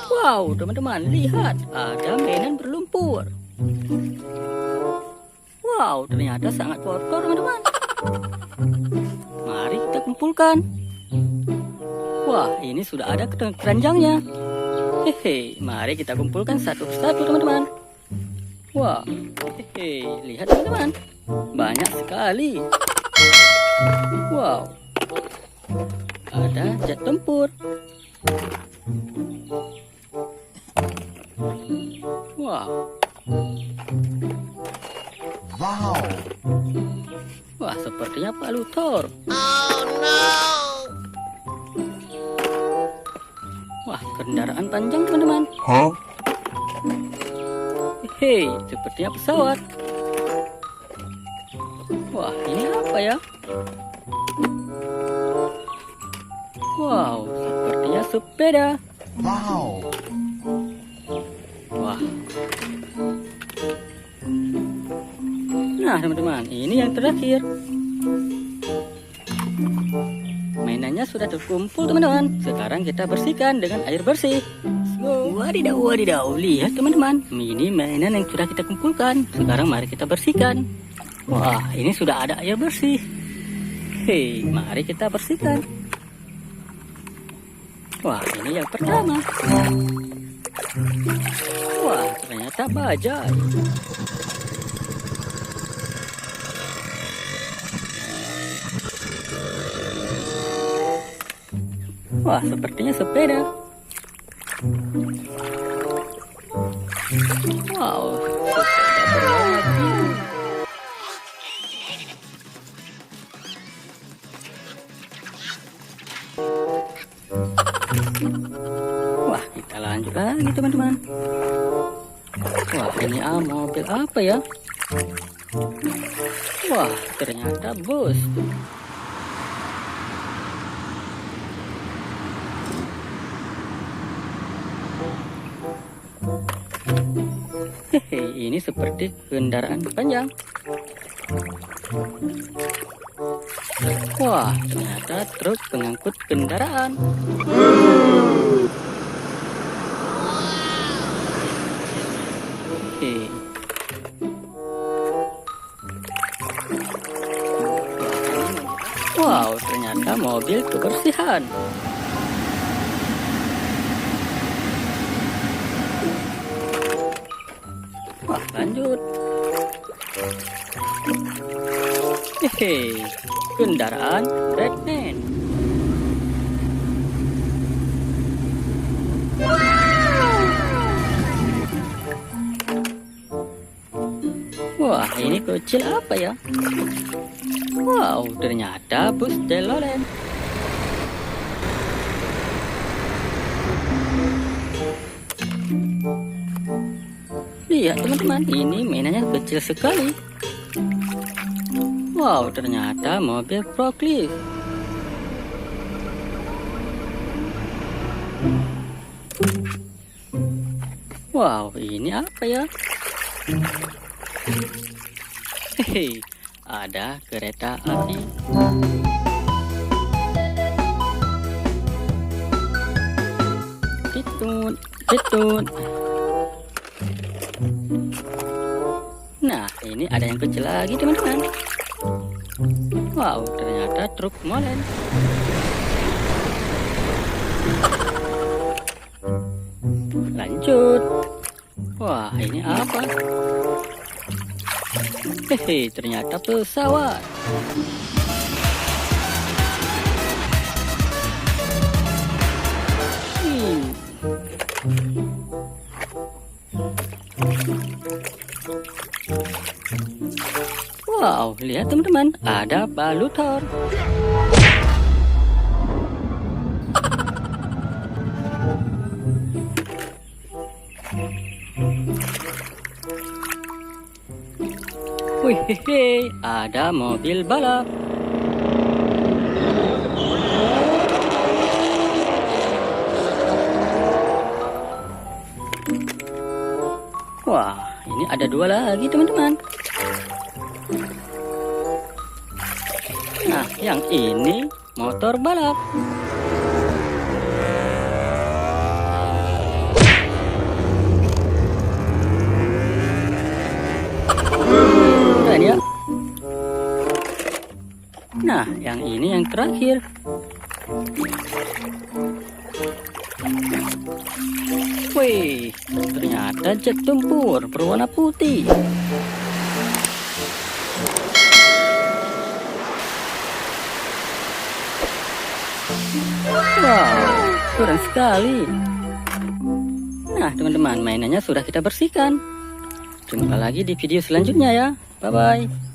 Wow, teman-teman, lihat, ada mainan berlumpur. Wow, ternyata sangat kotor, teman-teman. Mari kita kumpulkan. Wah, ini sudah ada keranjangnya. Hehe, mari kita kumpulkan satu persatu, teman-teman. Wah, hehe, lihat teman-teman, banyak sekali. Wow, ada jet tempur. Wow. Wow. Wah, sepertinya Pak Luthor. Oh no. Wah, kendaraan panjang, teman-teman. Huh? Hei, sepertinya pesawat. Wah, ini apa ya? Wow, sepertinya sepeda. Wow. Wah. Nah, teman-teman, ini yang terakhir. Mainannya sudah terkumpul, teman-teman. Sekarang kita bersihkan dengan air bersih. Wadidaw, wadidaw. Lihat, teman-teman. Ini mainan yang sudah kita kumpulkan. Sekarang mari kita bersihkan. Wah, ini sudah ada air bersih. Hei, mari kita bersihkan. Wah, ini yang pertama. Wah, ternyata bajai. Wah, sepertinya sepeda. Wow, sepeda berwarna biru. Wah, kita lanjut lagi, teman-teman. Wah, ini mobil apa ya? Wah, ternyata bus. Hehe, ini seperti kendaraan panjang. Wah, ternyata truk pengangkut kendaraan. Oke. Wow, ternyata mobil kebersihan. Wah, lanjut. Hehe, kendaraan Batman. Wah, ini kecil apa ya? Wow, ternyata bus DeLorean. Lihat, teman-teman, ini mainannya kecil sekali. Wow, ternyata mobil forklift. Wow, ini apa ya? Hehe, ada kereta api. Ditut, ditut. Nah, ini ada yang kecil lagi, teman-teman. Wow, ternyata truk molen. Lanjut. Wah, ini apa? Hehe, ternyata pesawat. Wow, lihat teman-teman, ada Pak Luthor. Wih, ada mobil balap. Wah, ini ada dua lagi teman-teman. Nah, yang ini motor balap. Nah, yang ini yang terakhir. Wih, ternyata jet tempur berwarna putih. Wow, keren sekali. Nah, teman-teman, mainannya sudah kita bersihkan. Jumpa lagi di video selanjutnya ya. Bye-bye.